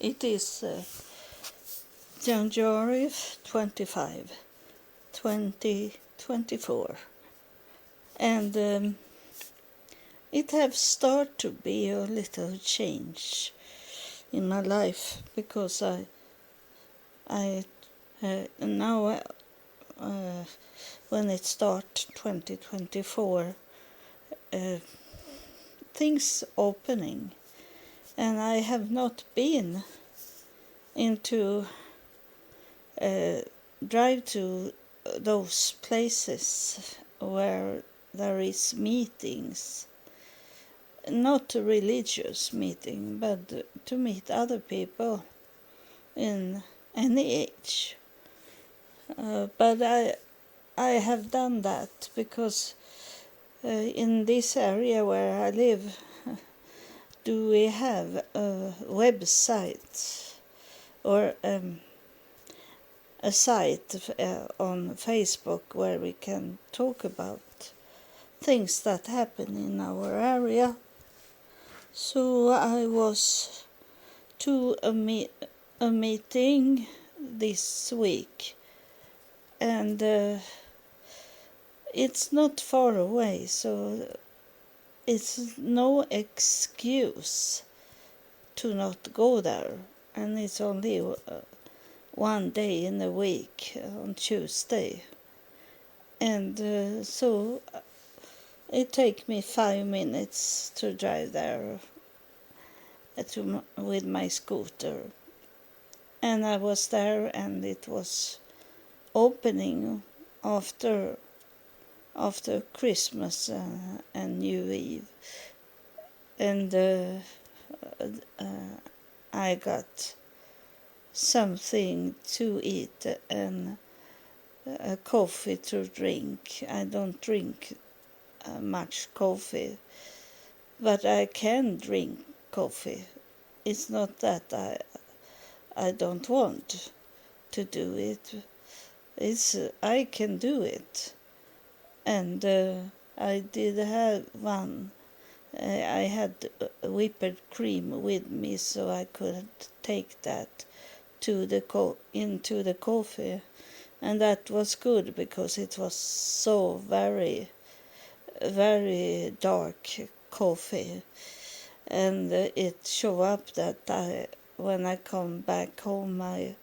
It is January 25, 2024, and it have started to be a little change in my life because I now when it starts 2024, things opening, and I have not been into drive to those places where there is meetings, not a religious meeting, but to meet other people in any age. But I have done that because in this area where I live, do we have a website or a site on Facebook where we can talk about things that happen in our area. So I was to a meeting this week, and it's not far away, so it's no excuse to not go there, and it's only one day in a week on Tuesday, and so it takes me 5 minutes to drive there with my scooter. And I was there, and it was opening after Christmas and New Eve, and I got something to eat and a coffee to drink. I don't drink much coffee, but I can drink coffee. It's not that I don't want to do it. It's I can do it, and I did have one. I had whipped cream with me, so I could take that to into the coffee, and that was good because it was so very, very dark coffee, and it showed up that when I come back home, I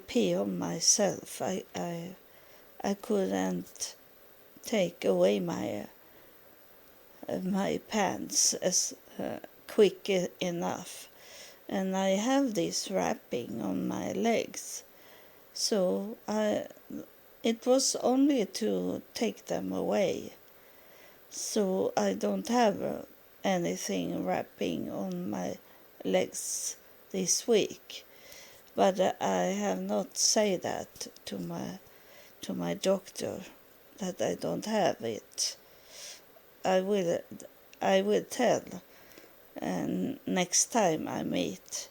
pee on myself. I couldn't take away my pants as quick enough, and I have this wrapping on my legs, so it was only to take them away, so I don't have anything wrapping on my legs this week. But I have not said that to my doctor, that I don't have it. I will tell next time I meet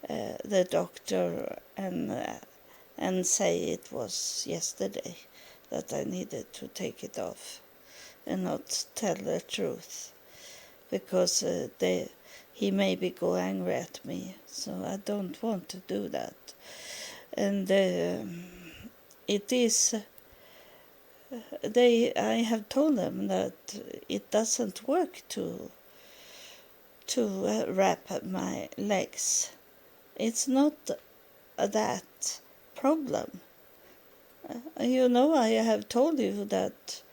the doctor and say it was yesterday that I needed to take it off and not tell the truth, because he maybe go angry at me, so I don't want to do that. And it is I have told them that it doesn't work to wrap my legs. It's not that problem. I have told you that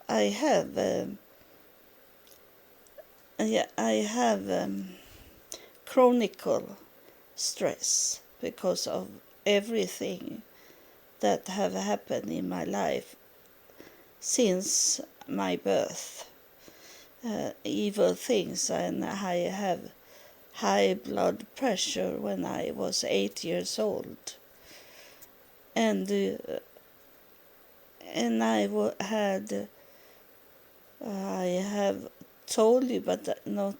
I have chronic stress because of everything that have happened in my life since my birth. Evil things, and I have high blood pressure when I was 8 years old, and I have told you, but not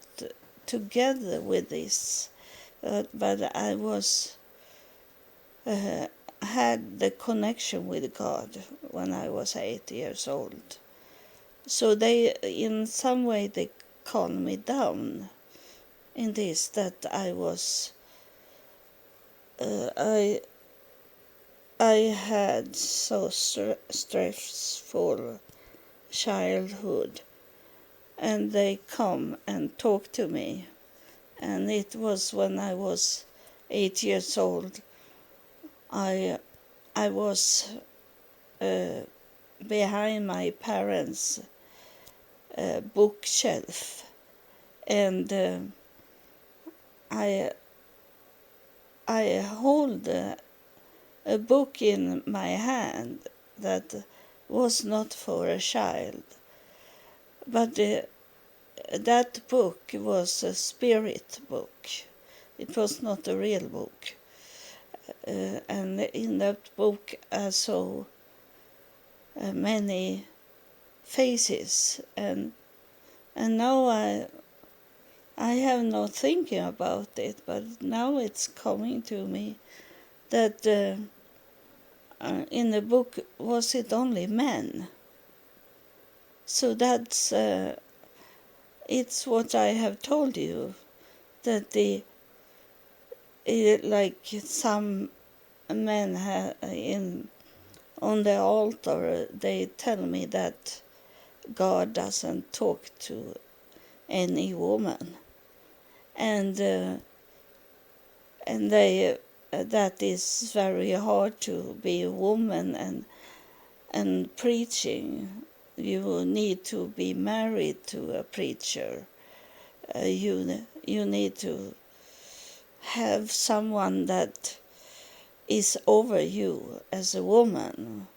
together with this, but I was had the connection with God when I was 8 years old. So they, in some way, they calmed me down in this, that I was I had so stressful childhood, and they come and talk to me. And it was when I was 8 years old. I was behind my parents' bookshelf, and I hold a book in my hand that was not for a child, but that book was a spirit book. It was not a real book. And in that book I saw many faces, and now I have no thinking about it, but now it's coming to me that in the book was it only men. So that's it's what I have told you, that like some men on the altar, they tell me that God doesn't talk to any woman, and they that is very hard to be a woman and preaching. You need to be married to a preacher. You need to have someone that is over you as a woman.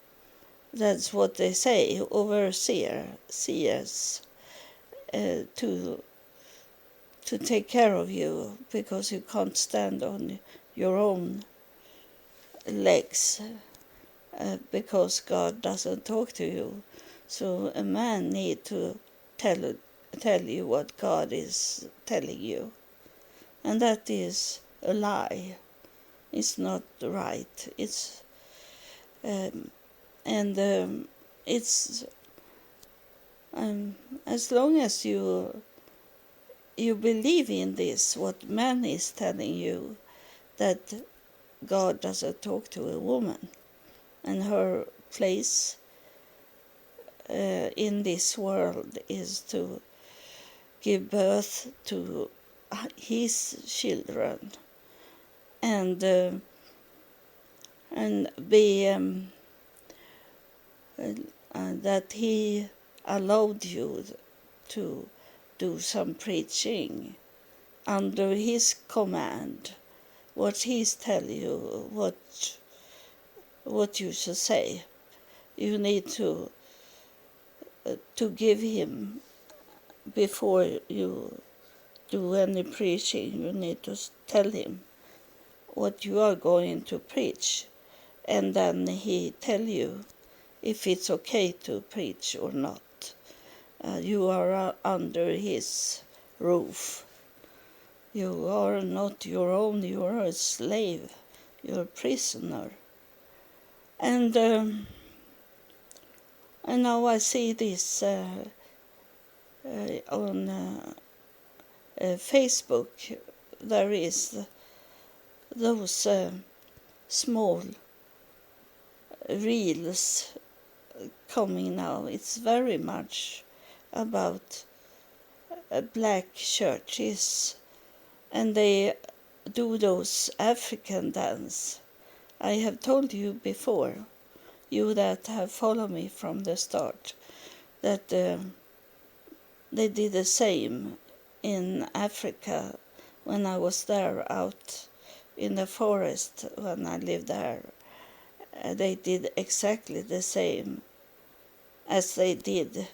That's what they say, overseers, to take care of you, because you can't stand on your own legs, because God doesn't talk to you. So a man need to tell you what God is telling you, and that is a lie. It's not right. It's it's as long as you believe in this, what man is telling you, that God doesn't talk to a woman, and her place in this world is to give birth to his children, and be that he allowed you to do some preaching under his command, what he's telling you, what you should say. You need to give him, before you do any preaching, you need to tell him what you are going to preach, and then he tell you if it's okay to preach or not. You are under his roof. You are not your own, you are a slave, you're a prisoner. And now I see this on Facebook. There is those small reels coming now. It's very much about black churches, and they do those African dance. I have told you before, you that have followed me from the start, that they did the same in Africa when I was there out in the forest when I lived there. They did exactly the same as they did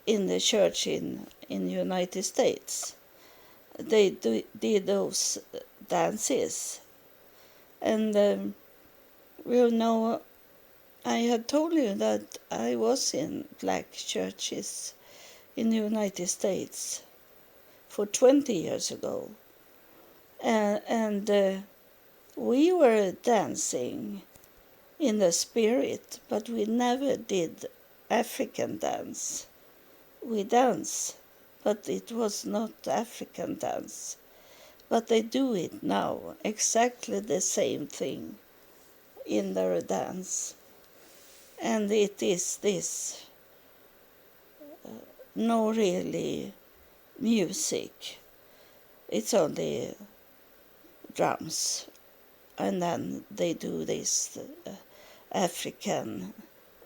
in the church in the United States. They did those dances. And I had told you that I was in black churches in the United States for 20 years ago. And we were dancing in the spirit, but we never did African dance. We danced, but it was not African dance. but they do it now, exactly the same thing in their dance. And it is this, no really music. It's only drums. And then they do this African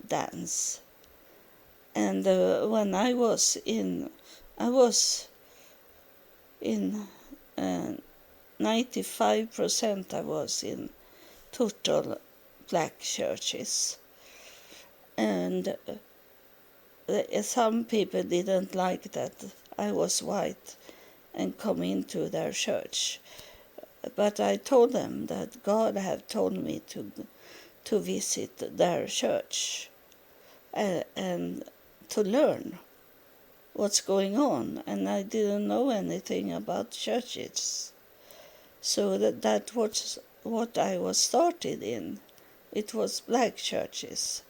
dance. And when I was in 95% I was in total black churches. And some people didn't like that I was white and come into their church. But I told them that God had told me to visit their church and to learn what's going on. And I didn't know anything about churches. So that was what I was started in. It was black churches.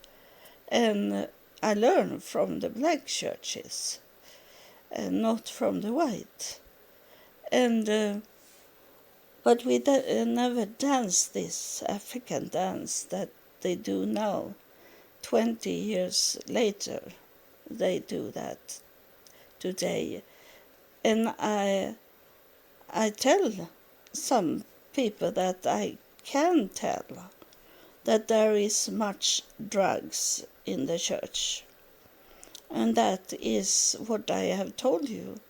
And I learned from the black churches, and not from the white. And but we never danced this African dance that they do now. 20 years later, they do that today. And I tell some people that I can tell that there is much drugs in the church. And that is what I have told you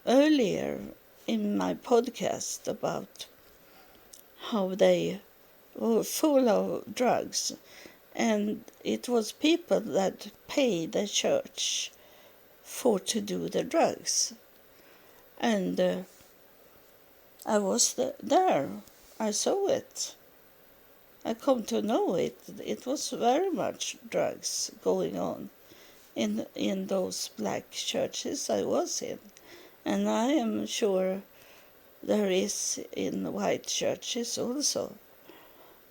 earlier in my podcast about how they were full of drugs. And it was people that paid the church to do the drugs. And I was there. I saw it. I come to know it. It was very much drugs going on in those black churches I was in. And I am sure there is in white churches also.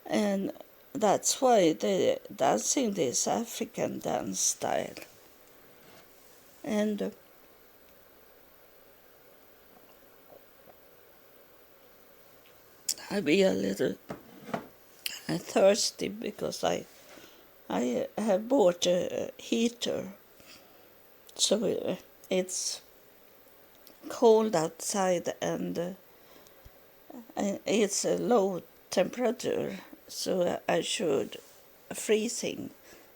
And that's why they're dancing this African dance style. And I be a little thirsty because I have bought a heater, so it's cold outside and it's a low temperature, so I should freezing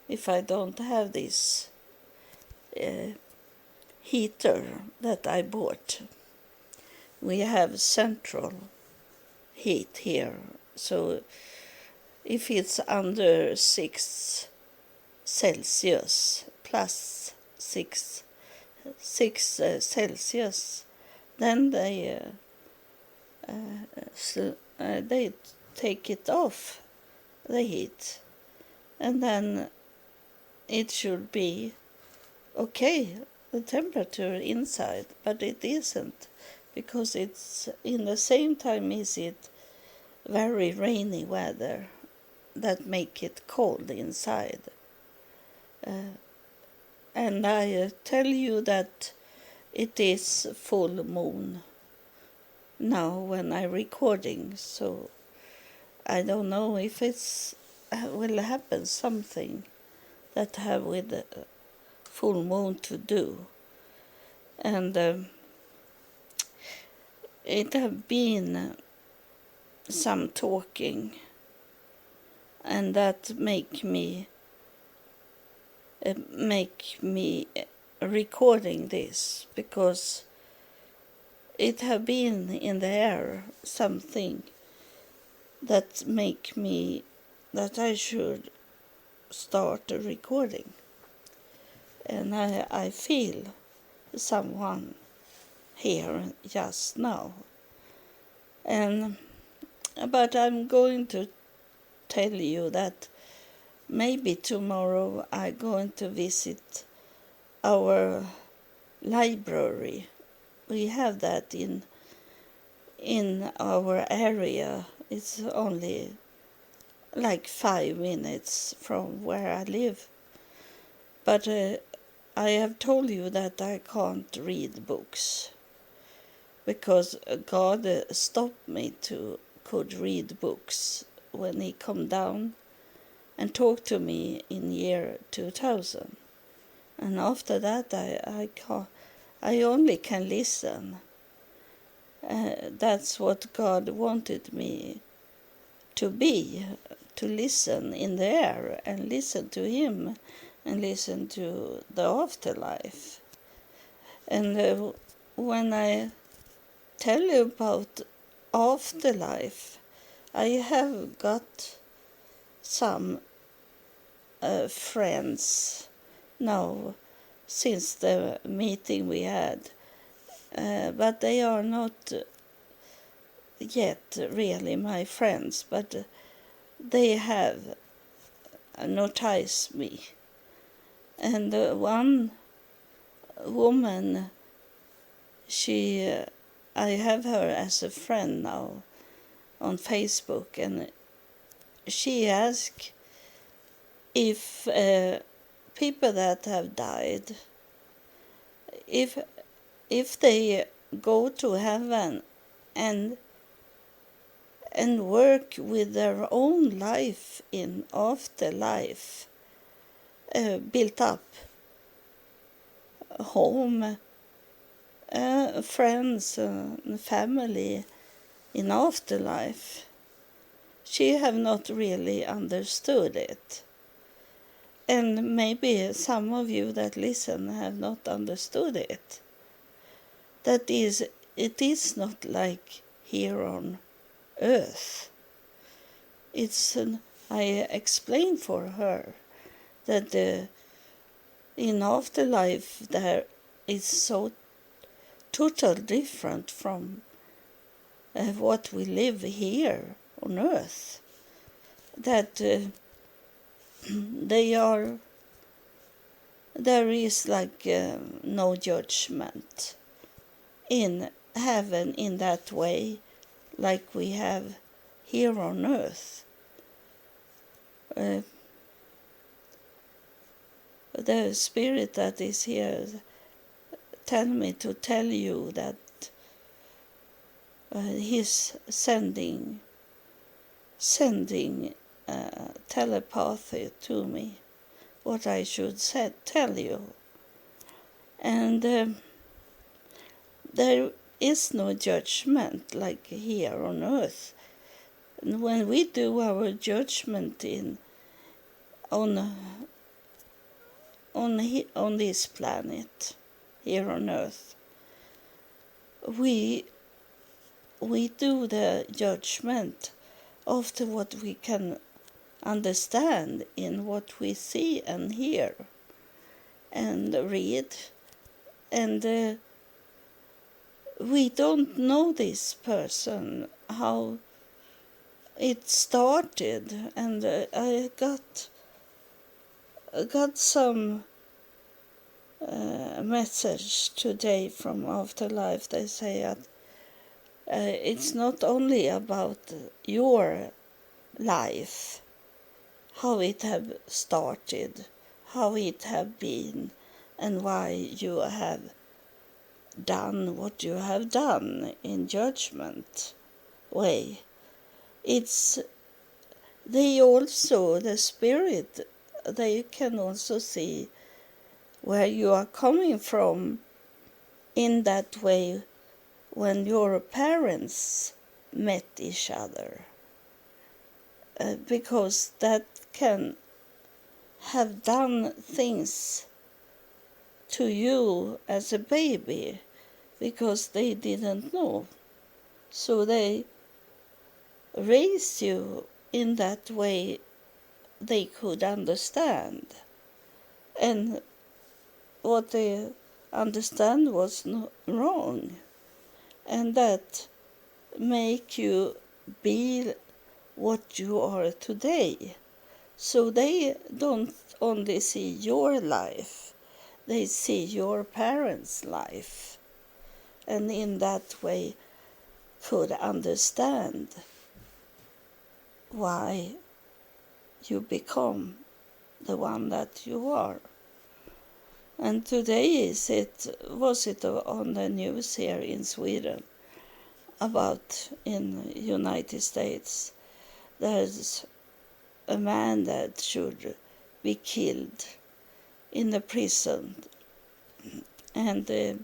if I don't have this heater that I bought. We have central heat here, so if it's under 6 Celsius, plus 6 Celsius, then they take it off, the heat, and then it should be okay, the temperature inside, but it isn't, because it's in the same time is it very rainy weather that make it cold inside. And I tell you that it is full moon now when I'm recording, so I don't know if it's will happen something that have with the full moon to do. And it have been some talking, and that make me recording this, because it have been in the air something that make me that I should start a recording. And I feel someone here just now. But I'm going to tell you that maybe tomorrow I'm going to visit our library. We have that in our area. It's only like 5 minutes from where I live. But I have told you that I can't read books. because God stopped me to could read books when he come down and talked to me in year 2000. And after that, I only can listen. That's what God wanted me to be, to listen in the air and listen to him and listen to the afterlife. And when I tell you about afterlife, I have got some friends now since the meeting we had, but they are not yet really my friends, but they have noticed me. And one woman, I have her as a friend now on Facebook, and she asked if people that have died, if they go to heaven and work with their own life in afterlife, built up home, friends, family in afterlife. She have not really understood it. And maybe some of you that listen have not understood it. That is, it is not like here on earth. I explained for her that in afterlife there is so total different from what we live here on earth, that there is like no judgment in heaven in that way like we have here on earth. The spirit that is here tell me to tell you that he's sending telepathy to me, what I should tell you. And there is no judgment like here on earth. And when we do our judgment on this planet, here on earth, we do the judgment after what we can understand in what we see and hear and read. And we don't know this person, how it started. And I got some message today from Afterlife. They say that it's not only about your life, how it have started, how it have been, and why you have done what you have done in judgment way. It's the spirit, they can also see where you are coming from in that way when your parents met each other. Because that can have done things to you as a baby because they didn't know. So they raised you in that way they could understand. And what they understand was wrong. And that make you be what you are today. So they don't only see your life, they see your parents' life. And in that way could understand why you become the one that you are. And today was it on the news here in Sweden about in United States. There's a man that should be killed in a prison, and they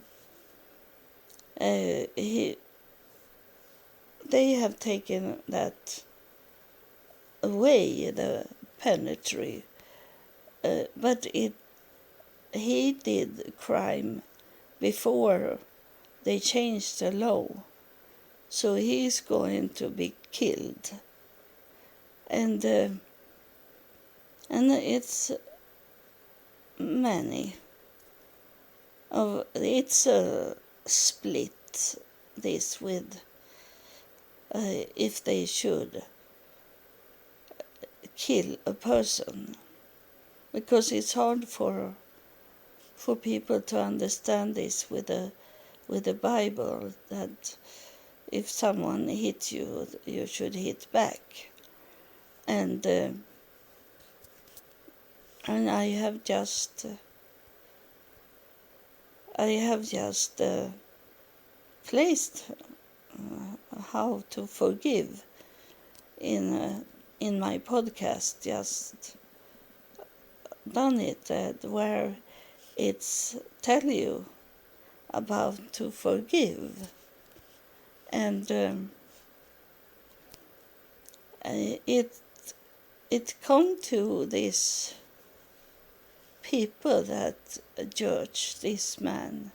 have taken that away, the penitentiary, but he did crime before they changed the law, so he's going to be killed, and it's many of it's a split this with if they should kill a person, because it's hard for people to understand this with the Bible, that if someone hits you, you should hit back, and I have just placed how to forgive in my podcast, just done it, where it's tell you about to forgive, and it come to this people that judge this man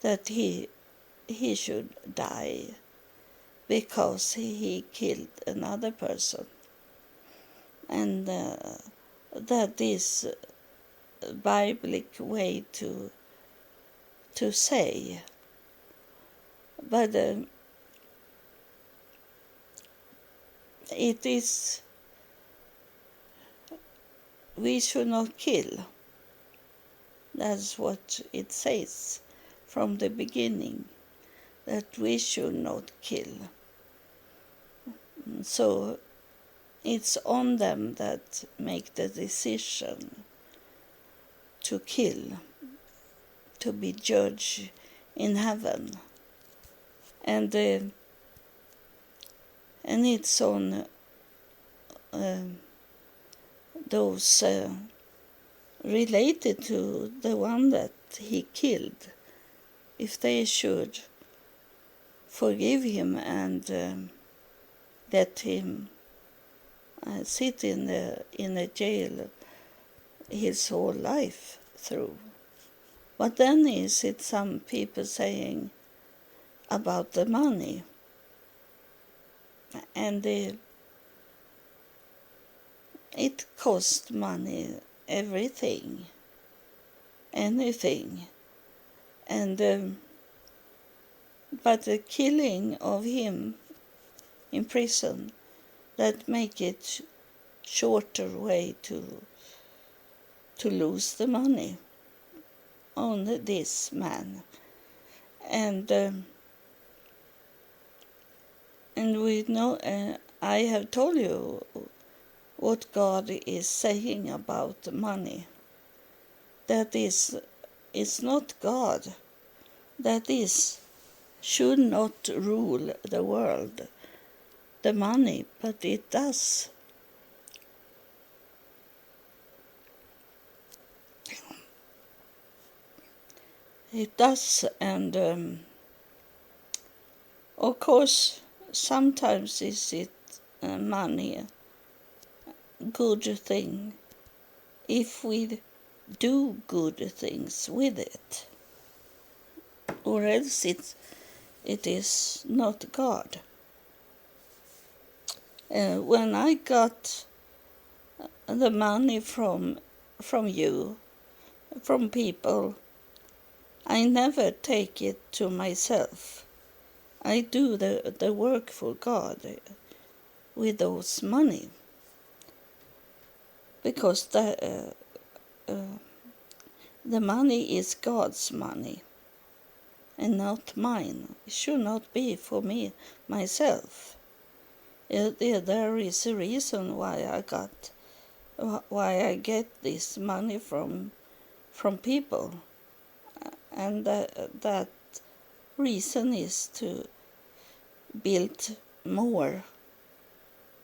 that he should die because he killed another person, and that is a biblical way to say, but it is, we should not kill. That's what it says from the beginning, that we should not kill. So it's on them that make the decision to kill, to be judged in heaven, and it's on those related to the one that he killed, if they should forgive him and let him sit in a jail his whole life through. But then is it some people saying about the money, and it costs money, everything, anything, and but the killing of him in prison, that make it shorter way to lose the money on this man, and we know, I have told you what God is saying about money. That is not God. That is should not rule the world, the money, but it does. It does, and of course, sometimes is it money good thing if we do good things with it, or else it is not God. When I got the money from you, from people, I never take it to myself. I do the work for God with those money, because the money is God's money and not mine. It should not be for me, myself. There is a reason why I get this money from people, and that reason is build more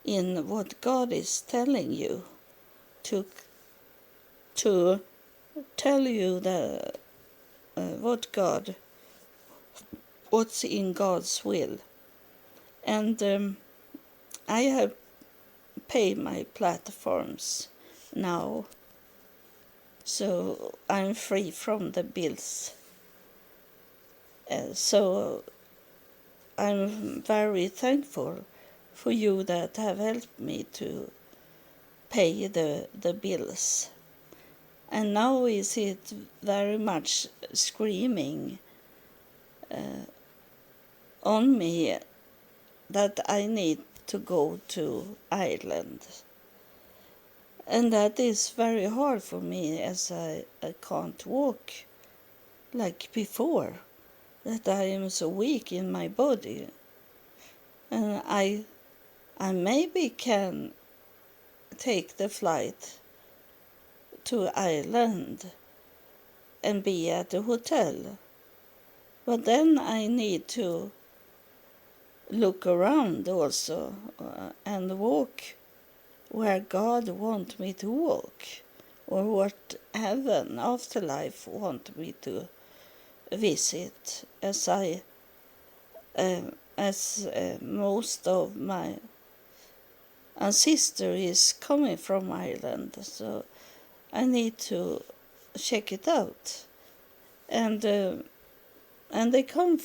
in what God is telling you, to tell you what's in God's will. And I have paid my platforms now, so I'm free from the bills. So I'm very thankful for you that have helped me to pay the bills. And now is it very much screaming on me that I need to go to Ireland. And that is very hard for me, as I can't walk like before, that I am so weak in my body. And I maybe can take the flight to Ireland and be at the hotel. But then I need to look around also and walk where God wants me to walk, or what heaven, afterlife, want me to visit, as most of my ancestry is coming from Ireland, so I need to check it out. And they come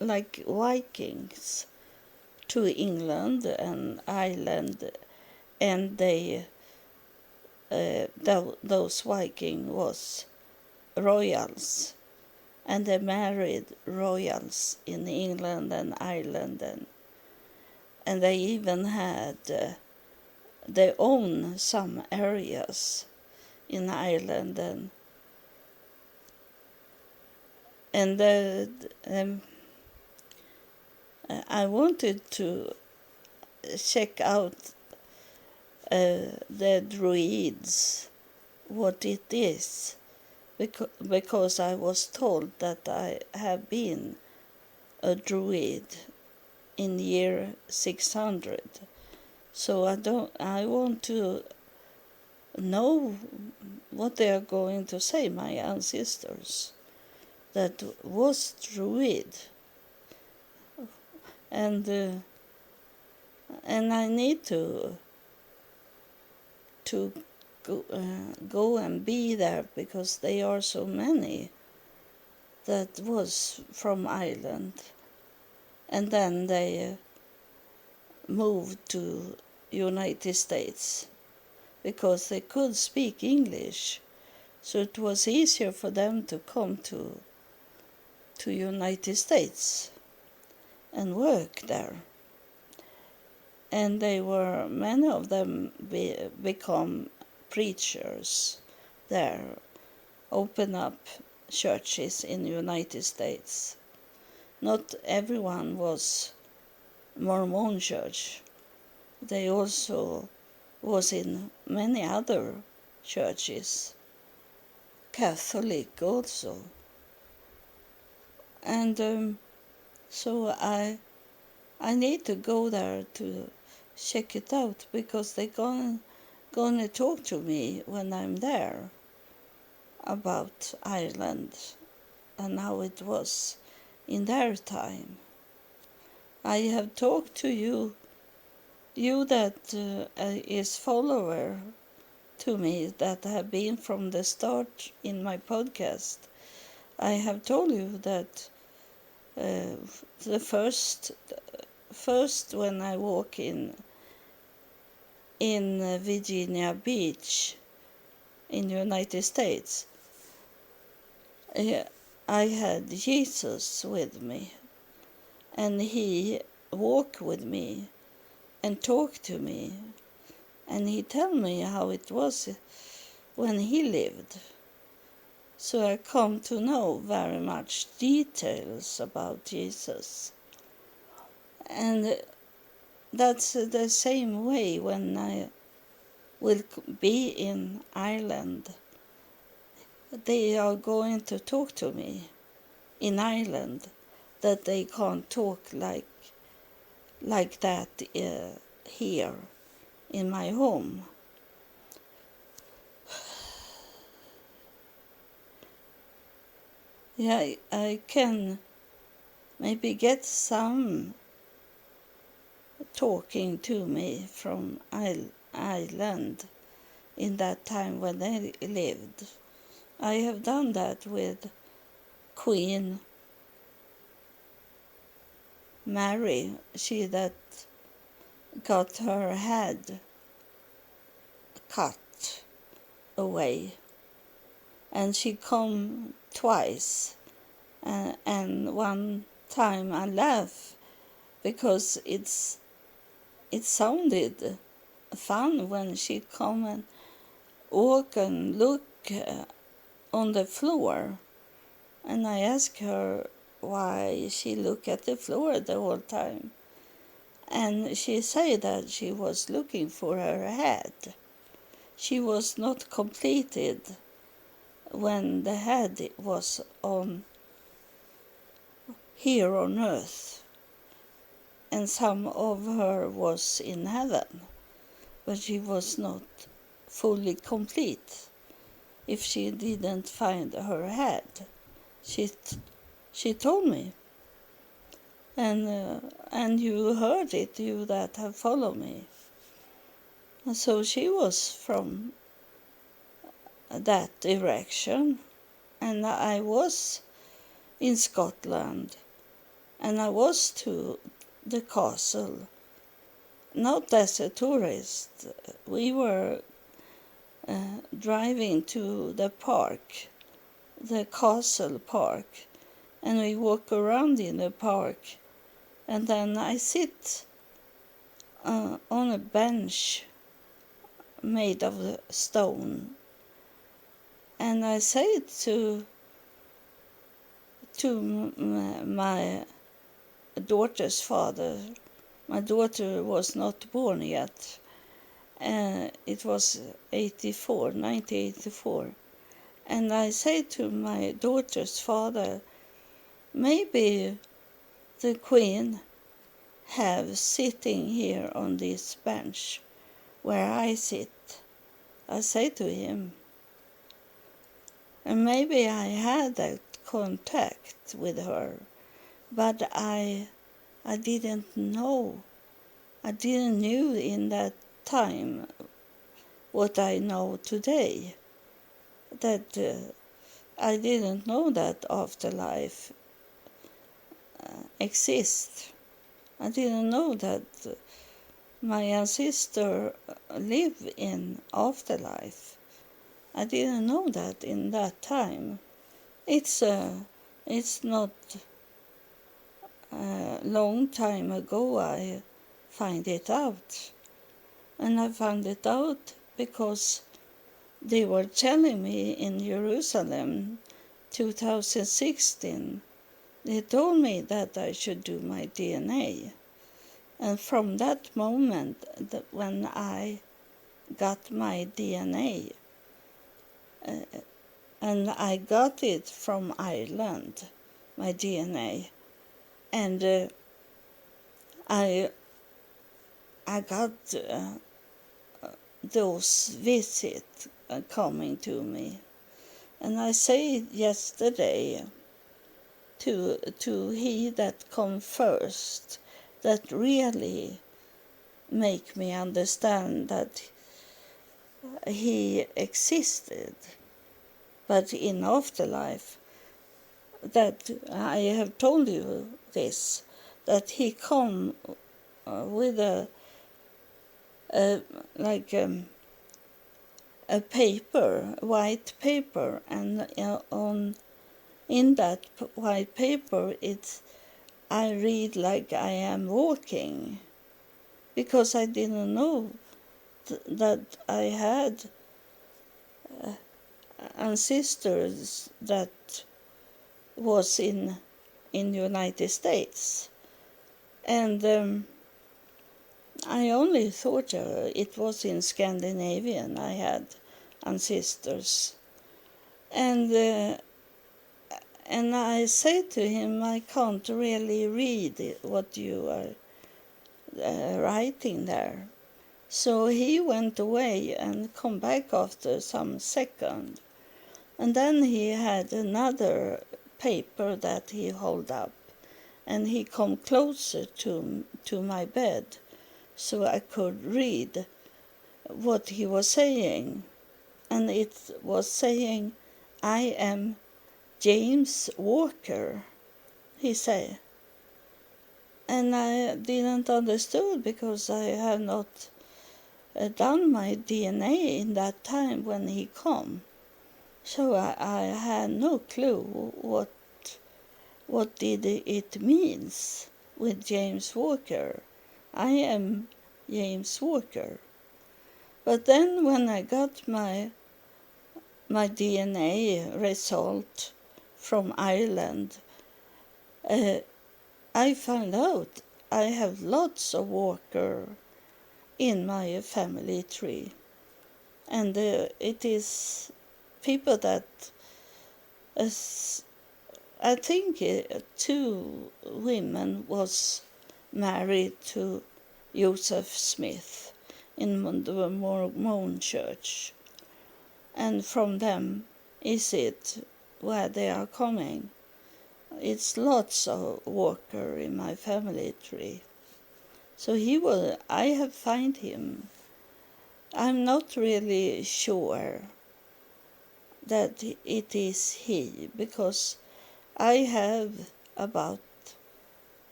like Vikings to England and Ireland, and those Vikings was royals, and they married royals in England and Ireland, and they even had they own some areas in Ireland, and I wanted to check out the Druids, what it is, because I was told that I have been a Druid in year 600. So I want to know what they are going to say, my ancestors that was Druid. And I need to go and be there, because they are so many that was from Ireland, and then they moved to United States because they could speak English, so it was easier for them to come to United States and work there. And many of them become preachers there, open up churches in the United States. Not everyone was Mormon church. They also was in many other churches, Catholic also. And so I need to go there to check it out, because they're gonna talk to me when I'm there about Ireland and how it was in their time. I have talked to you that is follower to me, that have been from the start in my podcast. I have told you that the first when I walk in Virginia Beach in the United States, I had Jesus with me, and he walked with me and talked to me, and he told me how it was when he lived. So I come to know very much details about Jesus. And that's the same way when I will be in Ireland. They are going to talk to me in Ireland, that they can't talk like like that here in my home. Yeah, I can maybe get some talking to me from Ireland in that time when they lived. I have done that with Queen Mary, she that got her head cut away, and she come twice, and one time I laugh because it sounded fun when she come and walk and look on the floor, and I ask her why she look at the floor the whole time, and she said that she was looking for her head. She was not completed when the head was on here on earth, and some of her was in heaven, but she was not fully complete if she didn't find her head. She told me, and you heard it, you that have followed me. And so she was from that direction, and I was in Scotland, and I was to the castle, not as a tourist. We were driving to the park, the castle park, and we walk around in the park, and then I sit on a bench made of stone, and I say to my daughter's father. My daughter was not born yet. It was 1984. And I say to my daughter's father, maybe the Queen have sitting here on this bench where I sit. I say to him, and maybe I had that contact with her, but I didn't know. I didn't knew in that time what I know today. That I didn't know that afterlife exists. I didn't know that my ancestor live in afterlife. I didn't know that in that time. It's not a long time ago I find it out. And I found it out because they were telling me in Jerusalem 2016. They told me that I should do my DNA. And from that moment, when I got my DNA, and I got it from Ireland, my DNA, and I got those visits coming to me. And I said yesterday to he that come first, that really make me understand that he existed, but in afterlife, that I have told you this, that he come with a paper, white paper, and in that white paper I read like I am walking, because I didn't know that I had ancestors that was in United States, and I only thought it was in Scandinavian I had ancestors, and I say to him, I can't really read what you are writing there. So he went away and come back after some second. And then he had another paper that he held up, and he come closer to my bed so I could read what he was saying. And it was saying, "I am James Walker," he said. And I didn't understand because I have not done my DNA in that time when he come. So I had no clue what did it means with James Walker. I am James Walker. But then when I got my DNA result from Ireland, I found out I have lots of Walker in my family tree. And it is people that, I think 2 women was married to Joseph Smith in the Mormon church. And from them is it where they are coming. It's lots of Walker in my family tree. So I have found him. I'm not really sure that it is he, because I have about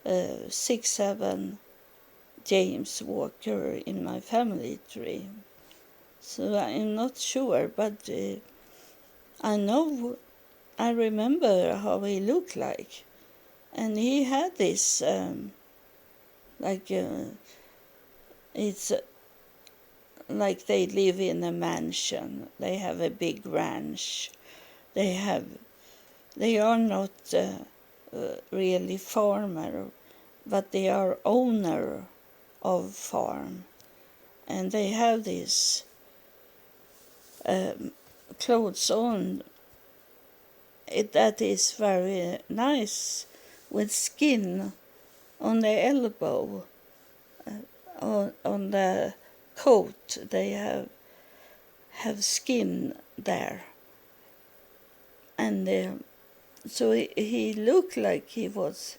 6-7 James Walker in my family tree. So I'm not sure, but I remember how he looked like. And he had this, it's like they live in a mansion. They have a big ranch. They are not really farmer, but they are owner of farm. And they have this clothes on that is very nice, with skin on the elbow, on the coat. They have skin there, and so he looked like he was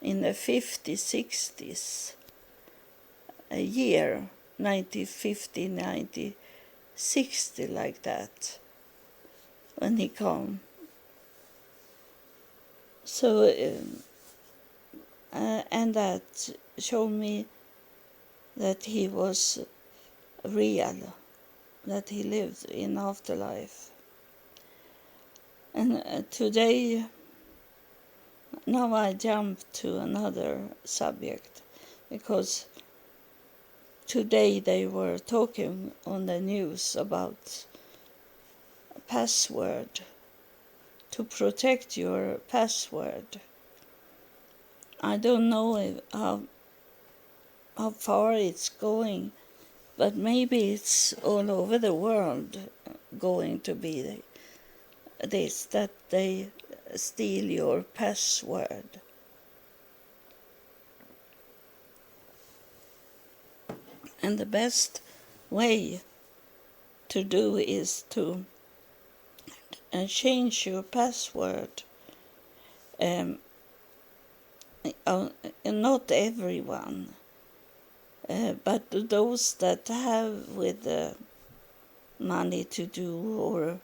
in the 50s, 60s, a year, 1950, 1960, like that, when he came. So, and that showed me that he was real, that he lived in afterlife. And today, now I jump to another subject, because today they were talking on the news about password, to protect your password. I don't know how far it's going, but maybe it's all over the world going to be this, that they steal your password. And the best way to do is to change your password. Not everyone, but those that have with money to do, or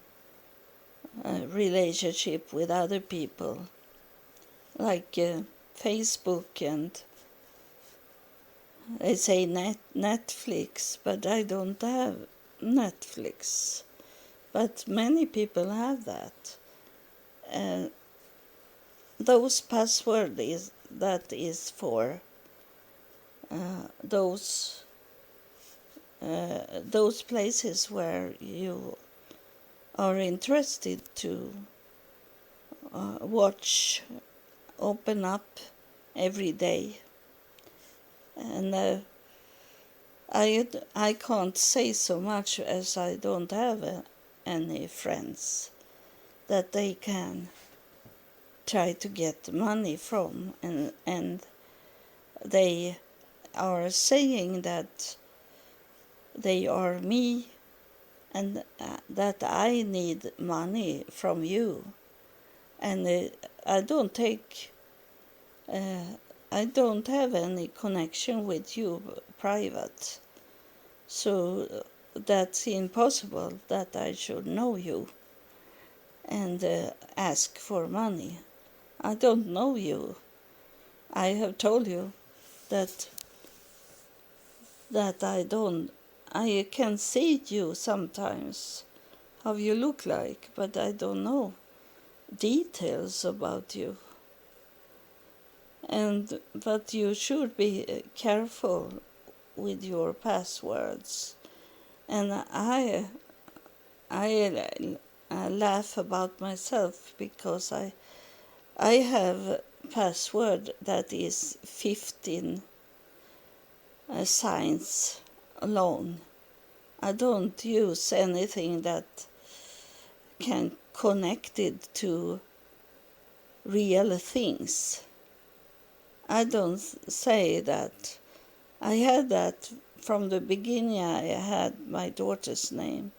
a relationship with other people, like Facebook, and they say Netflix, but I don't have Netflix. But many people have that. Those password is for those places where you are interested to watch, open up every day. And I can't say so much, as I don't have any friends that they can try to get money from, and they are saying that they are me and that I need money from you, and I don't take, I don't have any connection with you private, so that's impossible that I should know you and ask for money. I don't know you. I have told you that I can see you sometimes, how you look like, but I don't know details about you. But you should be careful with your passwords. And I laugh about myself because I have a password that is 15 signs long. I don't use anything that can connect it to real things. I don't say that. I had that from the beginning. I had my daughter's name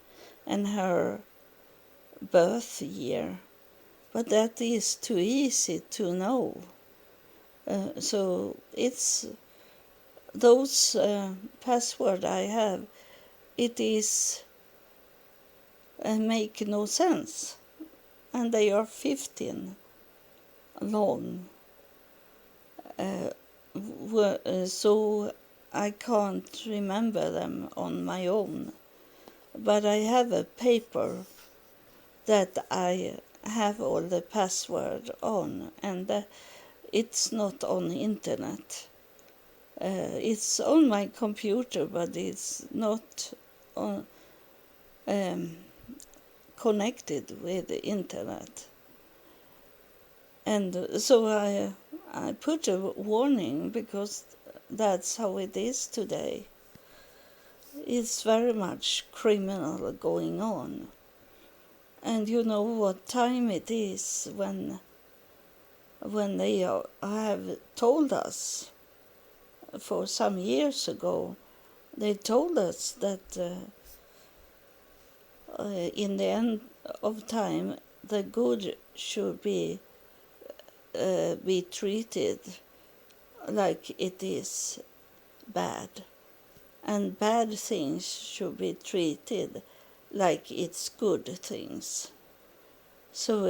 and her birth year, but that is too easy to know. So it's those password I have. It is make no sense, and they are 15 long. So I can't remember them on my own. But I have a paper that I have all the password on, and it's not on the internet. It's on my computer, but it's not on, connected with the internet. And so I put a warning because that's how it is today. It's very much criminal going on. And you know what time it is when they have told us for some years ago, they told us that in the end of time, the good should be treated like it is bad, and bad things should be treated like it's good things. So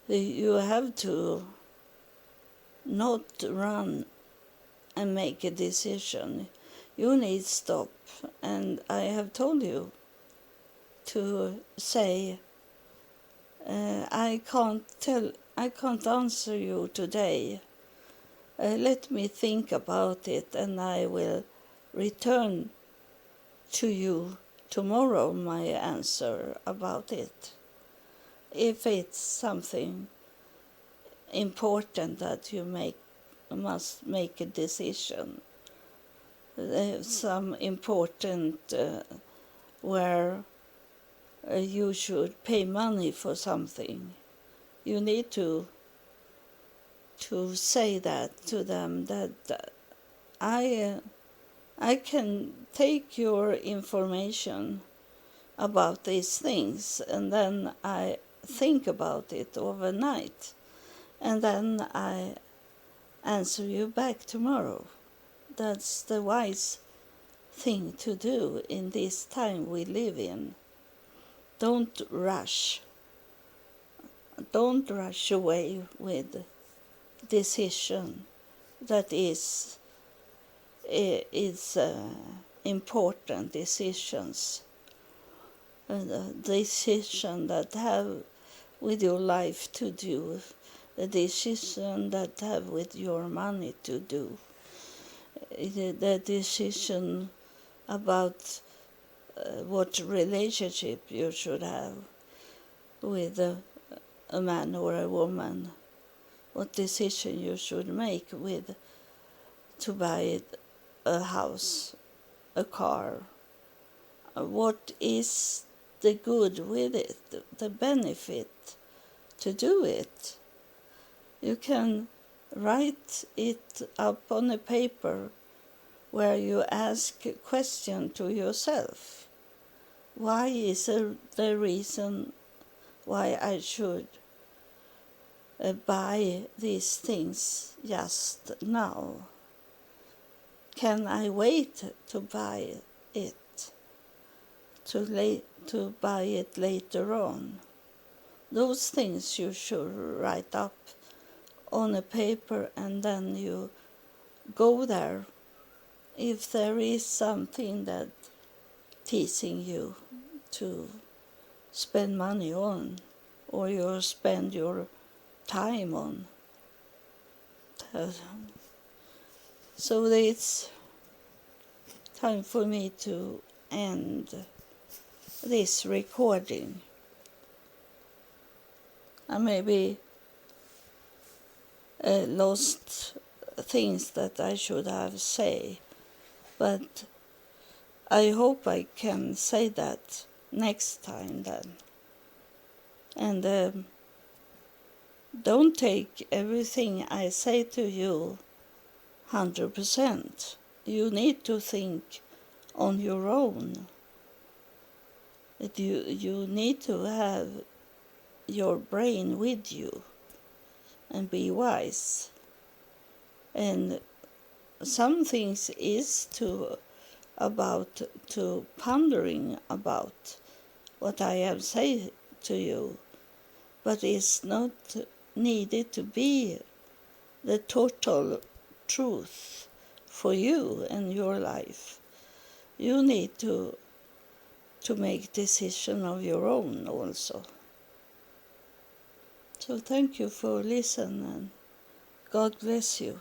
you have to not run and make a decision. You need stop, and I have told you to say, I can't answer you today. Let me think about it, and I will return to you tomorrow my answer about it. If it's something important that you must make a decision, some important where you should pay money for something, you need to say that to them, that I can take your information about these things, and then I think about it overnight, and then I answer you back tomorrow. That's the wise thing to do in this time we live in. Don't rush. Don't rush away with decision that is important decisions. The decision that have with your life to do, the decision that have with your money to do, the decision about what relationship you should have with a man or a woman, what decision you should make with to buy a house, a car. What is the good with it, the benefit to do it? You can write it up on a paper where you ask a question to yourself. Why is the reason why I should buy these things just now? Can I wait to buy it, to buy it later on? Those things you should write up on a paper, and then you go there if there is something that teasing you to spend money on, or you spend your time on. So it's time for me to end this recording. I maybe lost things that I should have said, but I hope I can say that next time then. And don't take everything I say to you 100%. You need to think on your own. You need to have your brain with you and be wise. And some things is to pondering about what I have said to you, but it's not needed to be the total truth for you and your life. You need to make decision of your own also. So thank you for listening, and God bless you.